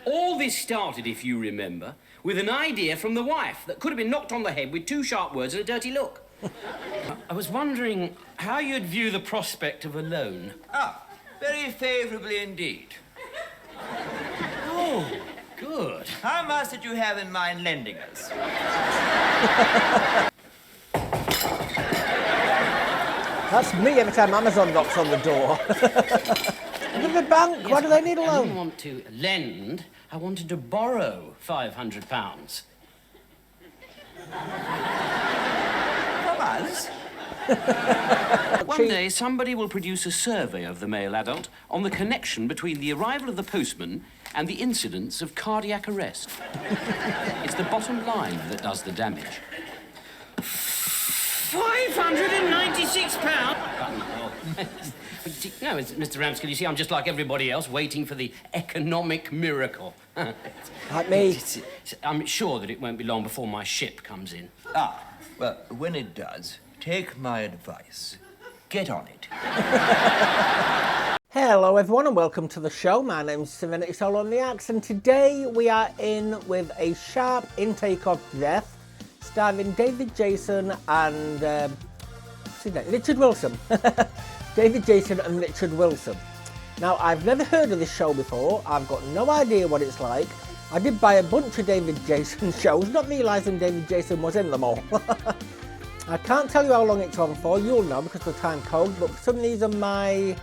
All this started, if you remember, with an idea from the wife that could have been knocked on the head with 2 sharp words and a dirty look. I was wondering how you'd view the prospect of a loan. Ah, very favourably indeed. Oh, good. How much did you have in mind lending us? That's me every time Amazon knocks on the door. Look at the bank. Yes, why do they need a I loan? didn't want to lend. I wanted to borrow £500. From us? One day, somebody will produce a survey of the male adult on the connection between the arrival of the postman and the incidence of cardiac arrest. It's the bottom line that does the damage. £596? No, Mr. Ramskill, you see, I'm just like everybody else, waiting for the economic miracle. Like me. I'm sure that it won't be long before my ship comes in. Ah, well, when it does, take my advice. Get on it. Hello everyone and welcome to the show. My name's Serenity Soul on the Axe, and today we are in with a sharp intake of death starring David Jason and Richard Wilson. David Jason and Richard Wilson. Now, I've never heard of this show before. I've got no idea what it's like. I did buy a bunch of David Jason shows, not realising David Jason was in them all. I can't tell you how long it's on for. You'll know because of the time code, but for some reason my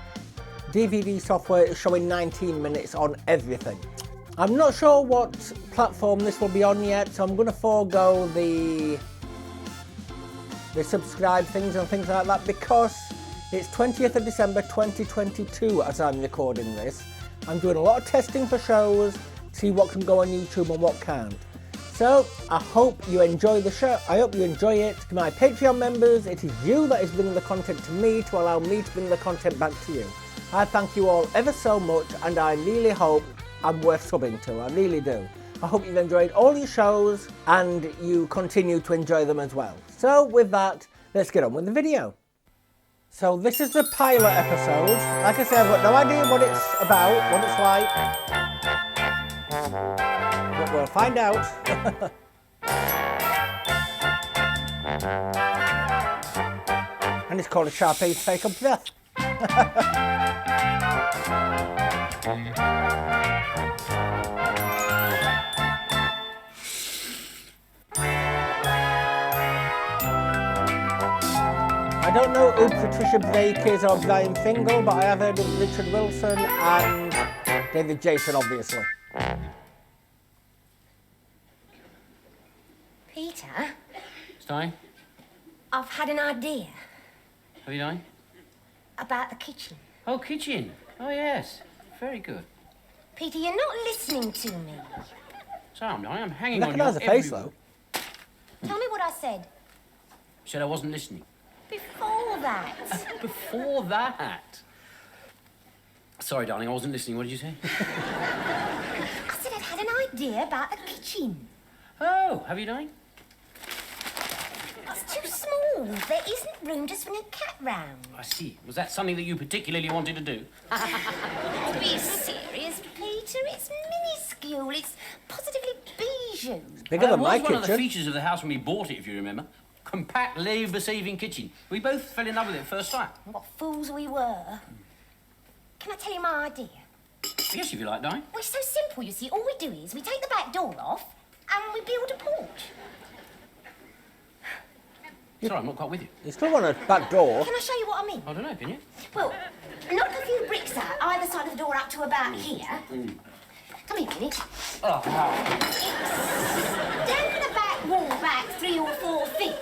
DVD software is showing 19 minutes on everything. I'm not sure what platform this will be on yet, so I'm going to forego the subscribe things and things like that because it's 20th of December 2022 as I'm recording this. I'm doing a lot of testing for shows, see what can go on YouTube and what can't. So, I hope you enjoy the show. I hope you enjoy it. To my Patreon members, it is you that is bringing the content to me to allow me to bring the content back to you. I thank you all ever so much, and I really hope I'm worth subbing to. I really do. I hope you've enjoyed all your shows and you continue to enjoy them as well. So, with that, let's get on with the video. So this is the pilot episode. Like I said, I've got no idea what it's about, what it's like. But we'll find out. And it's called A Sharp Intake of Death. I don't know who Patricia Blake is or Brian Fingal, but I have heard of Richard Wilson and David Jason, obviously. Peter? Stein? I've had an idea. Have you done? About the kitchen. Oh, kitchen. Oh, yes. Very good. Peter, you're not listening to me. So I'm hanging I on recognise the face, though. Tell me what I said. Said I wasn't listening. Before that. Before that. Sorry, darling, I wasn't listening. What did you say? I said I'd had an idea about the kitchen. Oh, have you done? It's too small. There isn't room to swing a cat round. I see. Was that something that you particularly wanted to do? Be serious, Peter. It's minuscule. It's positively bijou. Bigger than my That was one of the kitchen. features of the house when we bought it, if you remember. Compact, labour-saving kitchen. We both fell in love with it first sight. What fools we were. Can I tell you my idea? Yes, if you like, darling. Well, it's so simple, you see. All we do is we take the back door off and we build a porch. Sorry, I'm not quite with you. You still want a back door. Can I show you what I mean? I don't know, can you? Well, knock a few bricks out either side of the door up to about here. Come here a minute. Oh, no. Dampen the back wall back 3 or 4 feet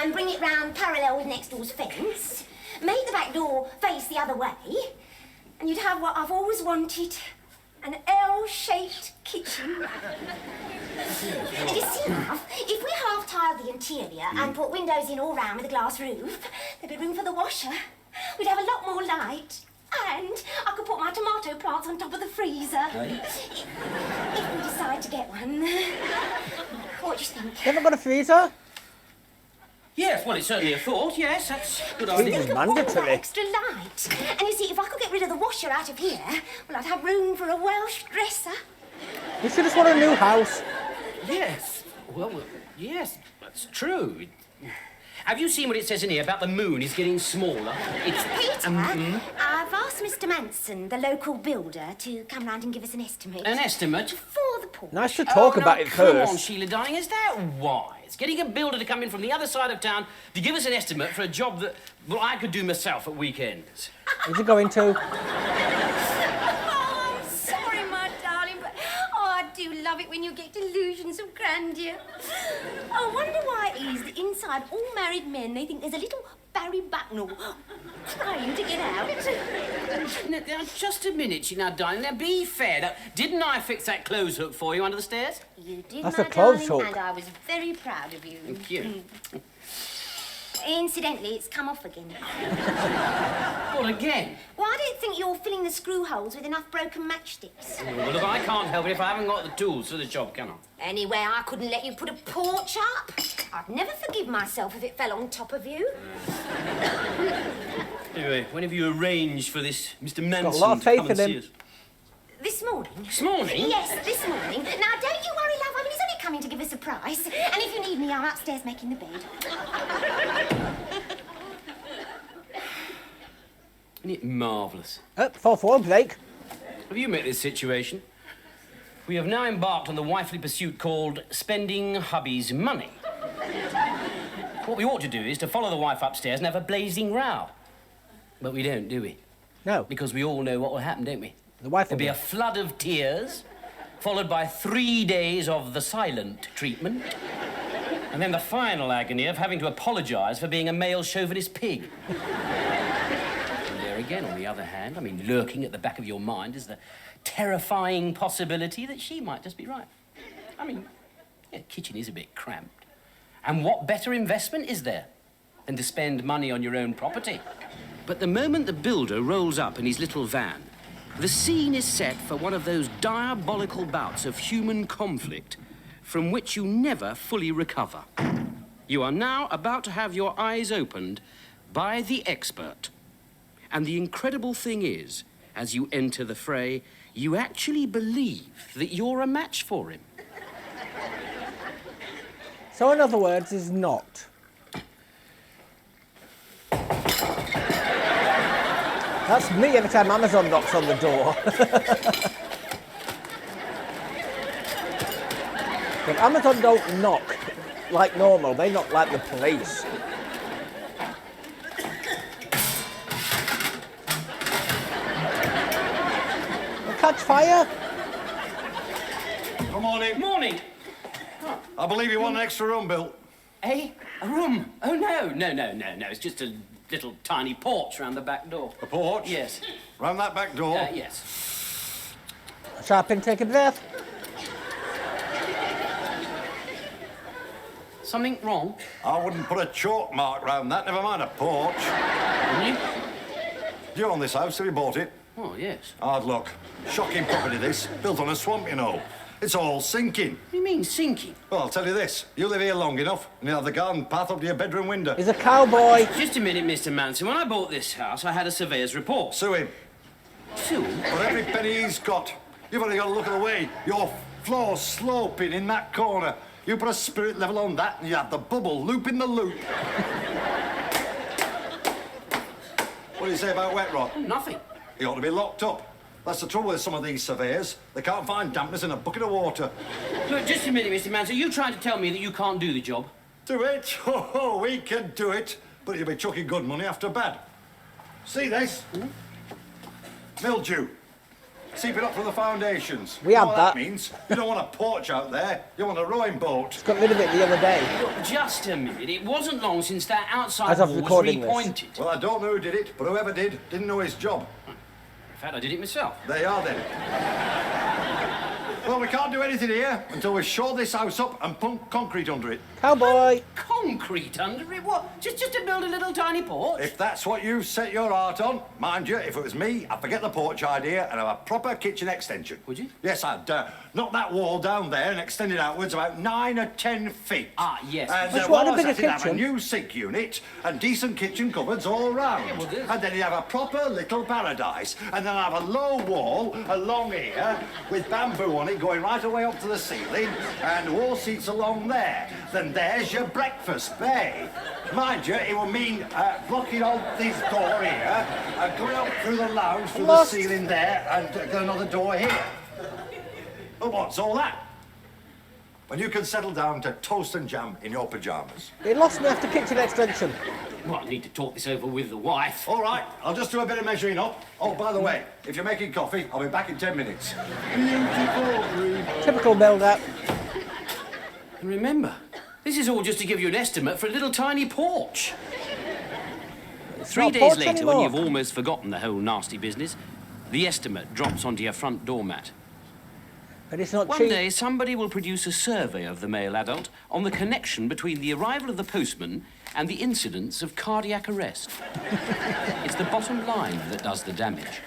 and bring it round parallel with next door's fence. Make the back door face the other way, and you'd have what I've always wanted, an L-shaped kitchen. And you see, love, if we half-tiled the interior and put windows in all round with a glass roof, there'd be room for the washer. We'd have a lot more light. And I could put my tomato plants on top of the freezer. Right. If we decide to get one. What do you think? You haven't got a freezer? Yes, well, it's certainly a thought, yes. That's a good Freezer's idea. Think of all that mandatory. extra light. And you see, if I could get rid of the washer out of here, well, I'd have room for a Welsh dresser. You should just want a new house. Yes. Well, yes, that's true. Have you seen what it says in here about the moon is getting smaller? It's... Peter, I've asked Mr. Manson, the local builder, to come round and give us an estimate. An estimate? For the porch. Nice to talk about it Come first. on, Sheila, darling, is that wise? Getting a builder to come in from the other side of town to give us an estimate for a job that, well, I could do myself at weekends. Is it going to? Oh, I'm sorry, my darling, but I do love it when you get delusions of grandeur. I wonder why it is that inside all married men they think there's a little Barry Bucknell trying to get out. Now, just a minute, you know, darling. Now, be fair. Now, didn't I fix that clothes hook for you under the stairs? You did, That's my a clothes darling, hook. and I was very proud of you. Thank you. Incidentally, it's come off again. Well, again? Well, I don't think you're filling the screw holes with enough broken matchsticks. Well, look, I can't help it if I haven't got the tools for the job, can I? Anyway, I couldn't let you put a porch up. I'd never forgive myself if it fell on top of you. Anyway, when have you arranged for this Mr. Manson Got a lot of to faith come and in see him. This us? morning. This morning? Yes, this morning. Now, don't you worry, love. I mean, he's only coming to give us a price. And if you need me, I'm upstairs making the bed. Isn't it marvellous? 4-4 break. Have you met this situation? We have now embarked on the wifely pursuit called spending hubby's money. What we ought to do is to follow the wife upstairs and have a blazing row. But we don't, do we? No. Because we all know what will happen, don't we? The wife will There'll be a flood of tears, followed by 3 days of the silent treatment, and then the final agony of having to apologise for being a male chauvinist pig. And there again, on the other hand, I mean, lurking at the back of your mind is the terrifying possibility that she might just be right. I mean, yeah, the kitchen is a bit cramped. And what better investment is there than to spend money on your own property? But the moment the builder rolls up in his little van, the scene is set for one of those diabolical bouts of human conflict from which you never fully recover. You are now about to have your eyes opened by the expert. And the incredible thing is, as you enter the fray, you actually believe that you're a match for him. So in other words, is not. That's me every time Amazon knocks on the door. But Amazon don't knock like normal, they knock like the police. Catch fire? Good morning. Morning. I believe you want an extra room built. Eh? A room? Oh, no. It's just a little tiny porch round the back door. A porch? Yes. Round that back door? Yes. Sharpin, take a breath. Something wrong? I wouldn't put a chalk mark round that, never mind a porch. Wouldn't you? Do you own this house? Have you bought it? Oh, yes. Hard luck. Shocking property, this. Built on a swamp, you know. It's all sinking. What do you mean, sinking? Well, I'll tell you this. You live here long enough, and you'll have the garden path up to your bedroom window. He's a cowboy. Just a minute, Mr. Manson. When I bought this house, I had a surveyor's report. Sue him. Sue? For every penny he's got, you've only got to look at the way your floor's sloping in that corner. You put a spirit level on that, and you have the bubble looping the loop. What do you say about wet rot? Nothing. He ought to be locked up. That's the trouble with some of these surveyors. They can't find dampness in a bucket of water. Look, just a minute, Mr. Manson. Are you trying to tell me that you can't do the job? Do it? Oh, we can do it. But you'll be chucking good money after bad. See this? Mildew. Seeping up from the foundations. We You know have what that. means? You don't want a porch out there. You want a rowing boat. Got rid of it the other day. Look, just a minute. It wasn't long since that outside As of wall was recording this. repointed. Well, I don't know who did it, but whoever did didn't know his job. In fact, I did it myself. They are then. Well, we can't do anything here until we've shored this house up and put concrete under it. Cowboy. Concrete? concrete under it? What? Just to build a little tiny porch? If that's what you've set your heart on, mind you, if it was me, I'd forget the porch idea and have a proper kitchen extension. Would you? Yes, I'd knock that wall down there and extend it outwards about 9 or 10 feet. Ah, yes. And Just while want a I was bigger at it, have a kitchen. new sink unit and decent kitchen cupboards all round. Yeah, well, good. And then you'd have a proper little paradise. And then I'd have a low wall along here with bamboo on it going right away up to the ceiling and wall seats along there. Then there's your breakfast bay. Mind you, it will mean blocking off this door here and going up through the lounge through the Lost. ceiling there and got another door here. But what's all that? When you can settle down to toast and jam in your pyjamas. He lost me after kitchen extension. Well, I need to talk this over with the wife. All right, I'll just do a bit of measuring up. Oh, by the way, if you're making coffee, I'll be back in 10 minutes. Beautiful. Typical build-up. And remember, this is all just to give you an estimate for a little tiny porch. It's 3 not days porch later, anymore. when you've almost forgotten the whole nasty business, the estimate drops onto your front doormat. But it's not One cheap. day, somebody will produce a survey of the male adult on the connection between the arrival of the postman and the incidence of cardiac arrest. It's the bottom line that does the damage.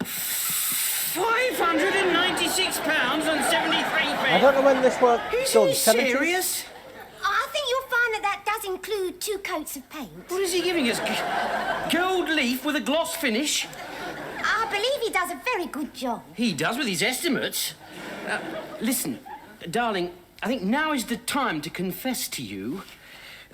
£596.73. I don't know when this work Is done. he 70s? serious? I think you'll find that does include 2 coats of paint. What is he giving us? Gold leaf with a gloss finish? I believe he does a very good job. He does with his estimates. Listen, darling, I think now is the time to confess to you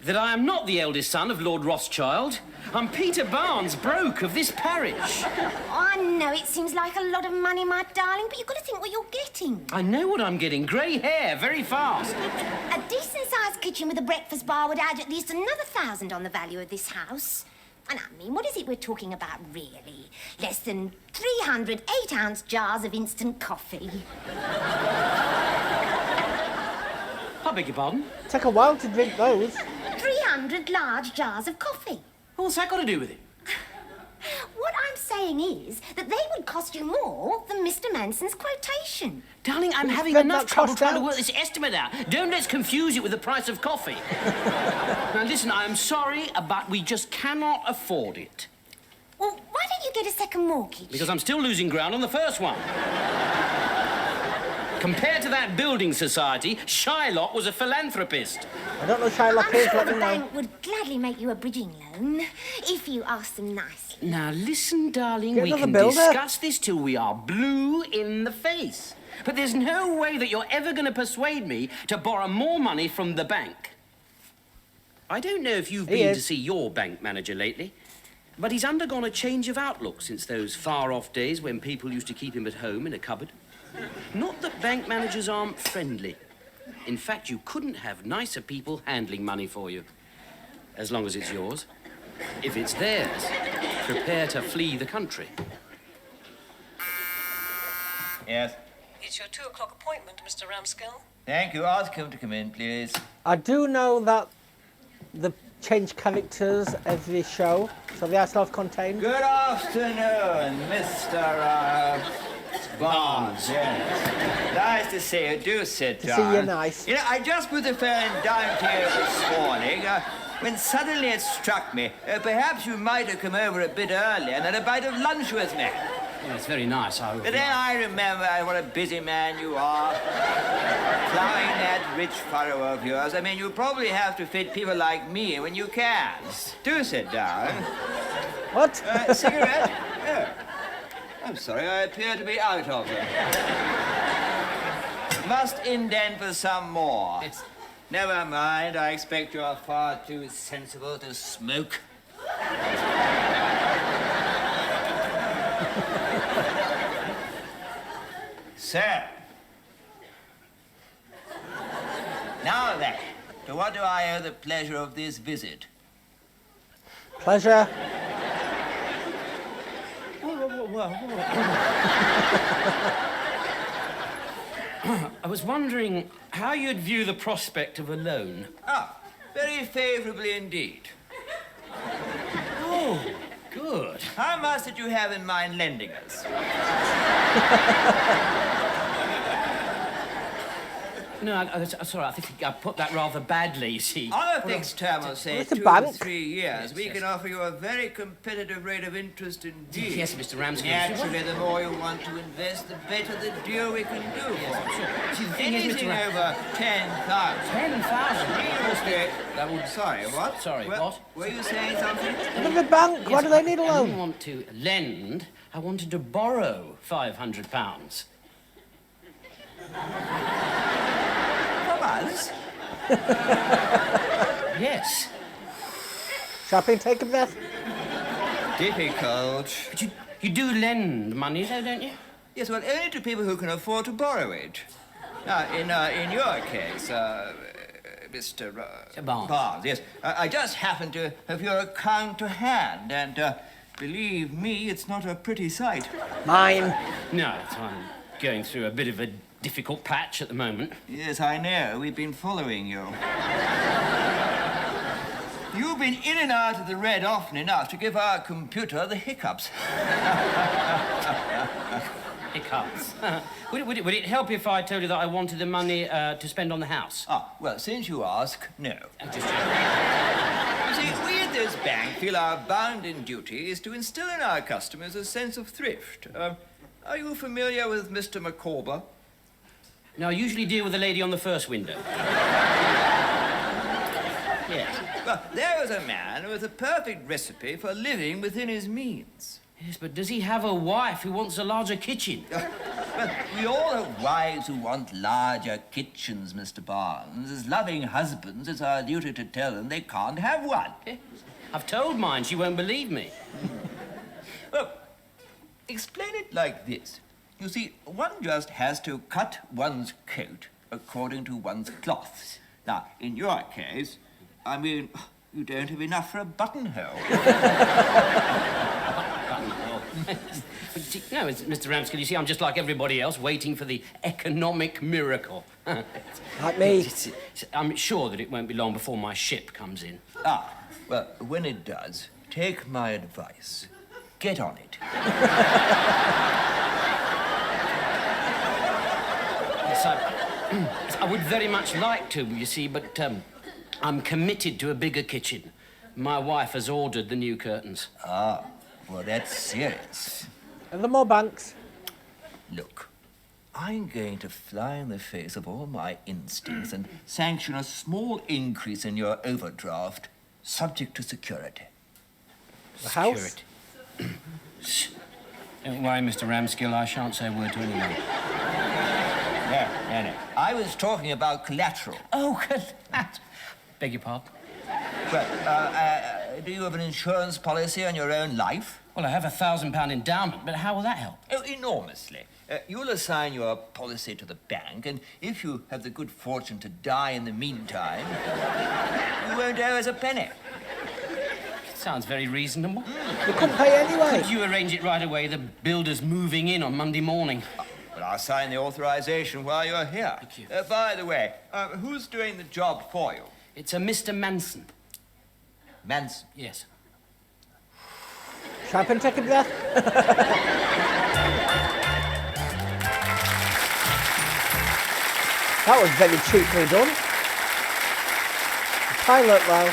that I am not the eldest son of Lord Rothschild. I'm Peter Barnes, broke of this parish. I know it seems like a lot of money, my darling, but you've got to think what you're getting. I know what I'm getting. Grey hair, very fast. A decent-sized kitchen with a breakfast bar would add at least another 1,000 on the value of this house. And I mean, what is it we're talking about, really? Less than 300 8-ounce jars of instant coffee. I beg your pardon? Take a while to drink those. 300 large jars of coffee. What's that got to do with it? What I'm saying is that they would cost you more than Mr. Manson's quotation. Darling, I'm having Spread enough that trouble cost trying to out. work this estimate out. Don't let's confuse it with the price of coffee. Now, listen, I'm sorry, but we just cannot afford it. Well, why don't you get a second mortgage? Because I'm still losing ground on the first one. Compared to that building society, Shylock was a philanthropist. I don't know Shylock I'm is, sure let the me know. bank would gladly make you a bridging loan if you ask them nicely. Now, listen, darling, Get we another can builder. discuss this till we are blue in the face. But there's no way that you're ever going to persuade me to borrow more money from the bank. I don't know if you've He been is. to see your bank manager lately, but he's undergone a change of outlook since those far-off days when people used to keep him at home in a cupboard. Not that bank managers aren't friendly. In fact, you couldn't have nicer people handling money for you. As long as it's yours. If it's theirs, prepare to flee the country. Yes. It's your 2 o'clock appointment, Mr. Ramskill. Thank you. Ask him to come in, please. I do know that they change characters every show, so they are self-contained. Good afternoon, Mr. Barnes. Yes. Nice to see you. Do sit To down. see you nice. You know, I just put the phone down here this morning when suddenly it struck me. Perhaps you might have come over a bit earlier and had a bite of lunch with me. Well, it's very nice. But then I remember what a busy man you are. Plowing that rich furrow of yours. I mean, you probably have to fit people like me when you can. Do sit down. What? Cigarette? Oh. I'm sorry, I appear to be out of them. Must indent for some more. Never mind, I expect you're far too sensible to smoke. Sir. Now then, to what do I owe the pleasure of this visit? Pleasure. I was wondering how you'd view the prospect of a loan. Ah, very favourably indeed. Oh, good. How much did you have in mind lending us? Sorry, I think I put that rather badly, you see. On a fixed term of, say, It's a 2 to bank. 3 years, Yes, we yes. can offer you a very competitive rate of interest indeed. Yes, Mr. Ramsgate. Naturally, the more you want to invest, the better the deal we can do for you. Sure. See, the thing is, Anything Mr. over 10,000. 10,000? Real estate. That would... Sorry, what? Sorry, what? Were you saying something? But the bank, why do they need a I loan? didn't want to lend. I wanted to borrow £500. From us? Yes. Shopping, take a breath. Difficult. But you do lend money, though, don't you? Yes, well, only to people who can afford to borrow it. Now, in your case, Mr. Barnes. Barnes, yes. I just happen to have your account to hand, and believe me, it's not a pretty sight. Mine. No, I'm going through a bit of a difficult patch at the moment. Yes, I know. We've been following you. You've been in and out of the red often enough to give our computer the hiccups. Hiccups. Would it help if I told you that I wanted the money to spend on the house? Ah, well, since you ask, no. I'm just You see, we at this bank feel our bounden duty is to instill in our customers a sense of thrift. Are you familiar with Mr. Micawber? No, I usually deal with the lady on the first window. Yes. Well, there was a man with a perfect recipe for living within his means. Yes, but does he have a wife who wants a larger kitchen? Well, we all have wives who want larger kitchens, Mr. Barnes. As loving husbands, it's our duty to tell them they can't have one. I've told mine. She won't believe me. Well, explain it like this. You see, one just has to cut one's coat according to one's cloths. Now, in your case, I mean, you don't have enough for a buttonhole. No, Mr. Ramsgate, you see, I'm just like everybody else, waiting for the economic miracle. Like me. I'm sure that it won't be long before my ship comes in. Ah, well, when it does, take my advice. Get on it. Yes, I would very much like to, you see, but I'm committed to a bigger kitchen. My wife has ordered the new curtains. Ah, well, that's serious. Are there more banks? Look, I'm going to fly in the face of all my instincts and sanction a small increase in your overdraft, subject to security. The house? Security. Shh. Don't worry, Mr. Ramskill, I shan't say a word to anyone. No. I was talking about collateral. Oh, that. Beg your pardon? Well, do you have an insurance policy on your own life? Well, I have £1,000 endowment, but how will that help? Oh, enormously. You'll assign your policy to the bank, and if you have the good fortune to die in the meantime, you won't owe us a penny. Sounds very reasonable. You couldn't pay anyway. Could you arrange it right away? The builder's moving in on Monday morning. Well, I'll sign the authorization while you're here. Thank you. By the way, who's doing the job for you? It's a Mr. Manson. Manson. Yes. Shall I take a breath? That was very cheaply done. The pilot, though.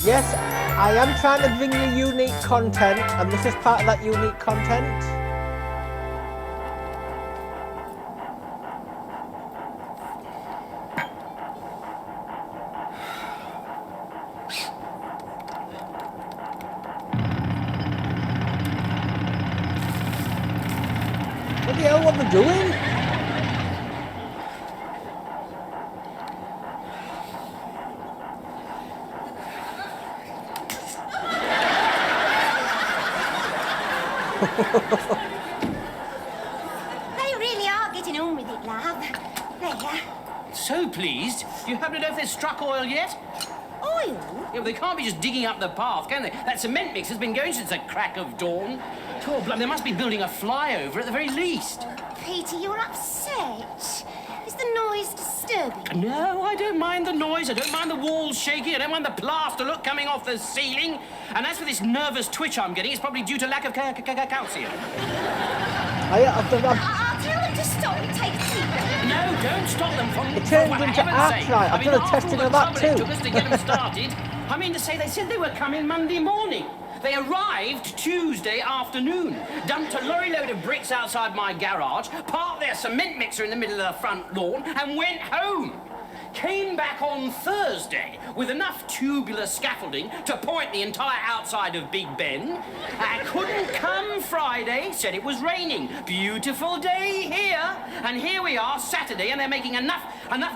Yes, I am trying to bring you unique content, and this is part of that unique content. What the hell, what they're doing? They really are getting on with it, love. There. So pleased. Do you happen to know if they've struck oil yet? Oil? Yeah, well, they can't be just digging up the path, can they? That cement mix has been going since the crack of dawn. Poor blood, they must be building a flyover at the very least. Peter, you're upset. Is the noise disturbing? No, I don't mind the noise. I don't mind the walls shaking. I don't mind the plaster look coming off the ceiling. And as for this nervous twitch I'm getting, it's probably due to lack of calcium. I've I'll tell them to stop and take a tea break. No, don't stop them from... It turned for into heaven's art sake. night. I've done a after testing all of the that trouble it too. took us to get them started. I mean to say, they said they were coming Monday morning. They arrived Tuesday afternoon, dumped a lorry load of bricks outside my garage, parked their cement mixer in the middle of the front lawn, and went home. Came back on Thursday with enough tubular scaffolding to point the entire outside of Big Ben. Couldn't come Friday, said it was raining. Beautiful day here. And here we are, Saturday, and they're making enough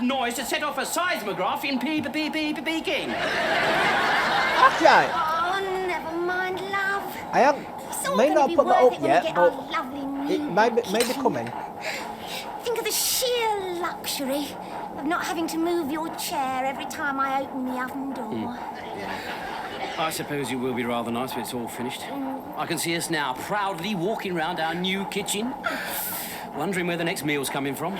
noise to set off a seismograph in Peking. Okay. Oh, never mind, love. I haven't. It's all May gonna not be put that worth up it when yet, we get but our lovely new it may be kitchen. coming. Think of the sheer luxury of not having to move your chair every time I open the oven door. I suppose it will be rather nice when it's all finished. I can see us now, proudly walking round our new kitchen, wondering where the next meal's coming from.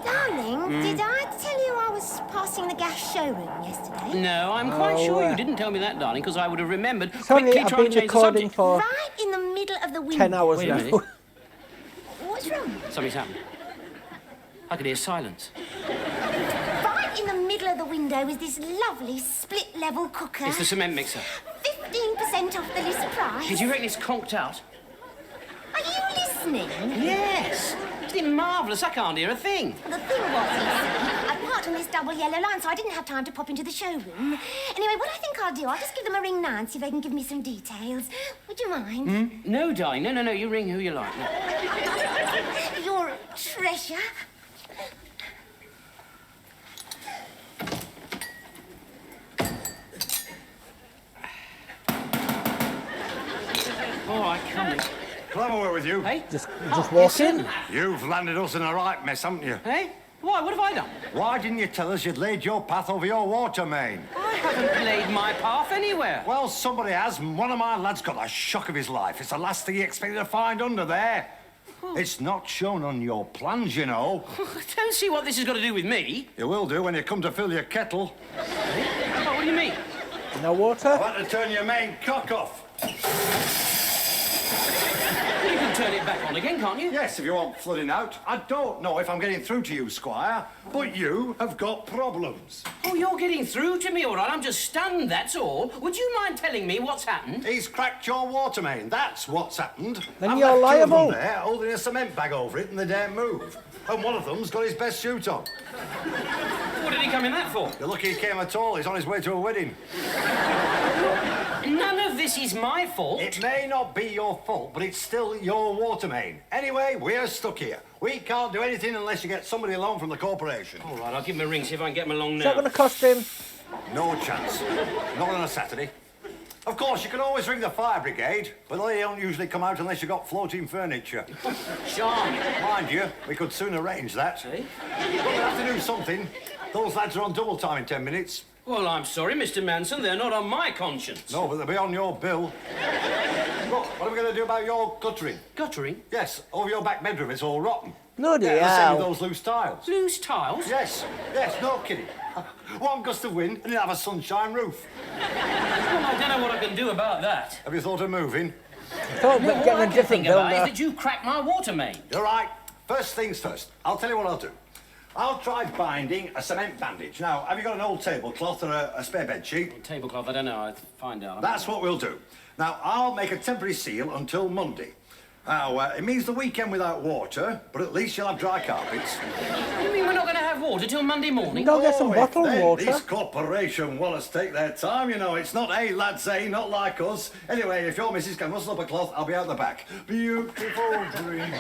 Darling, did I tell you I was passing the gas showroom yesterday? No, I'm quite sure you didn't tell me that, darling, because I would have remembered Sorry, quickly I've trying been to change the recording subject. for Right in the middle of the window. 10 hours Wait a now. minute. What's wrong? Something's happened. I could hear silence. Right in the middle of the window is this lovely split-level cooker. It's the cement mixer. 15% off the list price. Did you reckon it's conked out? Are you listening? Yes. Isn't it marvellous? I can't hear a thing. The thing was, you see, I parked on this double yellow line, so I didn't have time to pop into the showroom. Anyway, what I think I'll do, I'll just give them a ring now and see if they can give me some details. Would you mind? No, darling. No. You ring who you like. No. You're a treasure. All right, come in. Can I have a word with you? Hey? Just yes, walk in. certainly. You've landed us in a right mess, haven't you? Hey? Why? What have I done? Why didn't you tell us you'd laid your path over your water main? I haven't laid my path anywhere. Well, somebody has, and one of my lads got the shock of his life. It's the last thing he expected to find under there. It's not shown on your plans, you know. I don't see what this has got to do with me. You will do when you come to fill your kettle. Oh, what do you mean? No water? I've had to turn your main cock off. You can turn it back on again, can't you? Yes, if you want flooding out. I don't know if I'm getting through to you, Squire, but you have got problems. Oh, you're getting through to me, all right. I'm just stunned, that's all. Would you mind telling me what's happened? He's cracked your water main. That's what's happened. Then I've you're left two of them liable. there, holding a cement bag over it, and they daren't move. And one of them's got his best suit on. What did he come in that for? You're lucky he came at all. He's on his way to a wedding. None of this is my fault. It may not be your fault, but it's still your water main. Anyway, we're stuck here. We can't do anything unless you get somebody along from the corporation. All right, I'll give him a ring, see if I can get him along Is now. that going to cost him? No chance. Not on a Saturday. Of course, you can always ring the fire brigade, but they don't usually come out unless you've got floating furniture. Charming. Mind you, we could soon arrange that. See? But we'll have to do something. Those lads are on double time in 10 minutes. Well, I'm sorry, Mr. Manson, they're not on my conscience. No, but they'll be on your bill. Look, what are we going to do about your guttering? Guttering? Yes, over your back bedroom, it's all rotten. Bloody The same hell. with those loose tiles. Loose tiles? Yes, no kidding. One gust of wind and you'll have a sunshine roof. Well, I don't know what I can do about that. Have you thought of moving? I thought Well, we'd all get I a can different think about is builder. that you cracked my water main. You're right. First things first. I'll tell you what I'll do. I'll try binding a cement bandage. Now, have you got an old tablecloth or a spare bed sheet? Tablecloth, I don't know, I'll find out. That's what we'll do. Now, I'll make a temporary seal until Monday. Now, it means the weekend without water, but at least you'll have dry carpets. You mean we're not going to have water till Monday morning? Go get some if bottled water. This corporation want us to take their time, you know. It's not, hey, lads, hey, not like us. Anyway, if your missus can rustle up a cloth, I'll be out the back. Beautiful dream.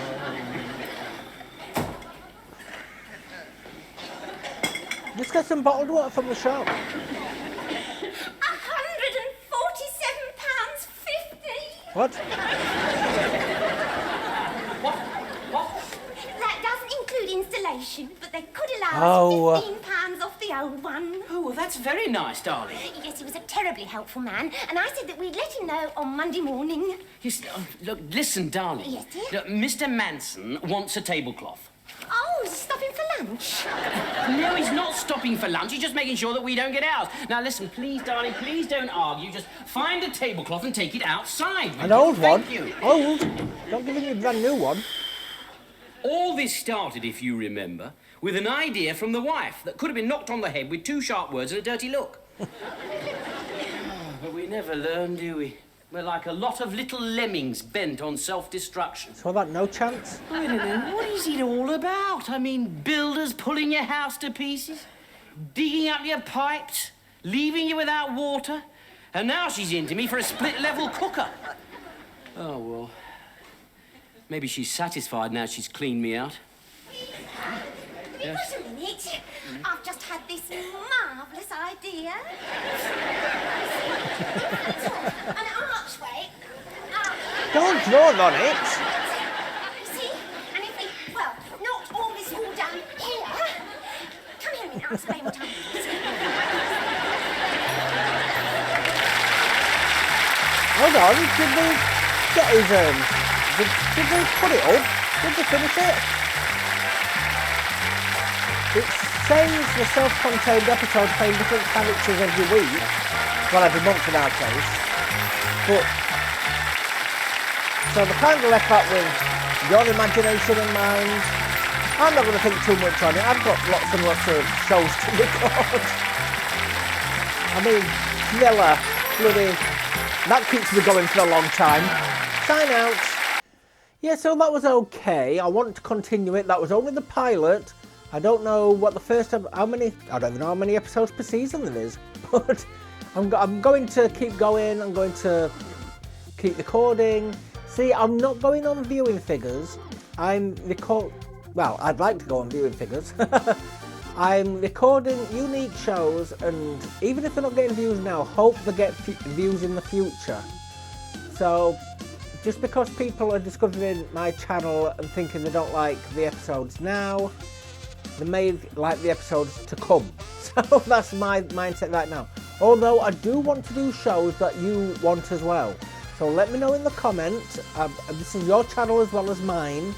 Just get some bottled water from the shop. £147.50. What? What? That doesn't include installation, but they could allow Oh, us £15 off the old one. Oh, well, that's very nice, darling. Yes, he was a terribly helpful man, and I said that we'd let him know on Monday morning. Look, listen, darling. Yes, dear? Look, Mr. Manson wants a tablecloth. Oh, Oh, he's stopping for lunch. No, he's not stopping for lunch. He's just making sure that we don't get ours. Now, listen, please, darling, please don't argue. Just find a tablecloth and take it outside. An old one? Thank you. Old? Don't give me a brand new one. All this started, if you remember, with an idea from the wife that could have been knocked on the head with 2 sharp words and a dirty look. But we never learn, do we? We're like a lot of little lemmings bent on self-destruction. So that no chance? I don't know, what is it all about? I mean, builders pulling your house to pieces, digging up your pipes, leaving you without water, and now she's into me for a split-level cooker. Oh, well, maybe she's satisfied now she's cleaned me out. Yes. Wait a minute. I've just had this marvellous idea. An archway. Don't draw on it. See? And if we, well, not all this wall down here. Come here a minute, I'll explain what I'm doing. Hold on, did they get his, did they put it up? Did they finish it? It says the self-contained episode playing different characters every week. Well, every month in our case. But, so they kind of left that with your imagination in mind. I'm not going to think too much on it. I've got lots and lots of shows to record. I mean, Thriller, bloody, that keeps me going for a long time. Sign out. Yeah, so that was okay. I want to continue it. That was only the pilot. I don't know what the first, how many, I don't even know how many episodes per season there is. But I'm going to keep going. I'm going to keep recording. See, I'm not going on viewing figures. Well, I'd like to go on viewing figures. I'm recording unique shows, and even if they're not getting views now, hope they get views in the future. So, just because people are discovering my channel and thinking they don't like the episodes now, they may like the episodes to come. So that's my mindset right now. Although I do want to do shows that you want as well. So let me know in the comments. This is your channel as well as mine.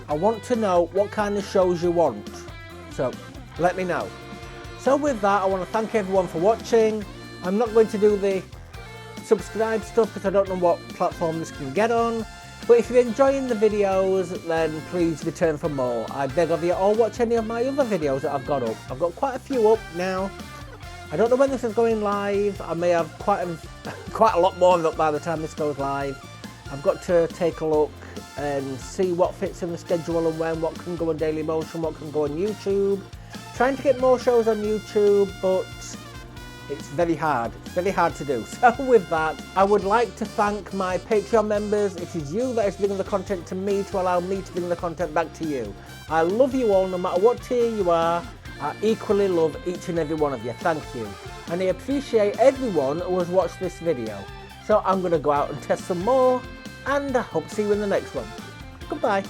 I want to know what kind of shows you want. So let me know. So with that, I want to thank everyone for watching. I'm not going to do the subscribe stuff because I don't know what platform this can get on. But if you're enjoying the videos, then please return for more. I beg of you, or watch any of my other videos that I've got up. I've got quite a few up now. I don't know when this is going live. I may have quite a lot more up by the time this goes live. I've got to take a look and see what fits in the schedule and when, what can go on Daily Motion, what can go on YouTube. Trying to get more shows on YouTube, but it's very hard. It's very hard to do. So with that, I would like to thank my Patreon members. It is you that is bringing the content to me to allow me to bring the content back to you. I love you all, no matter what tier you are. I equally love each and every one of you. Thank you. And I appreciate everyone who has watched this video. So I'm going to go out and test some more, and I hope to see you in the next one. Goodbye.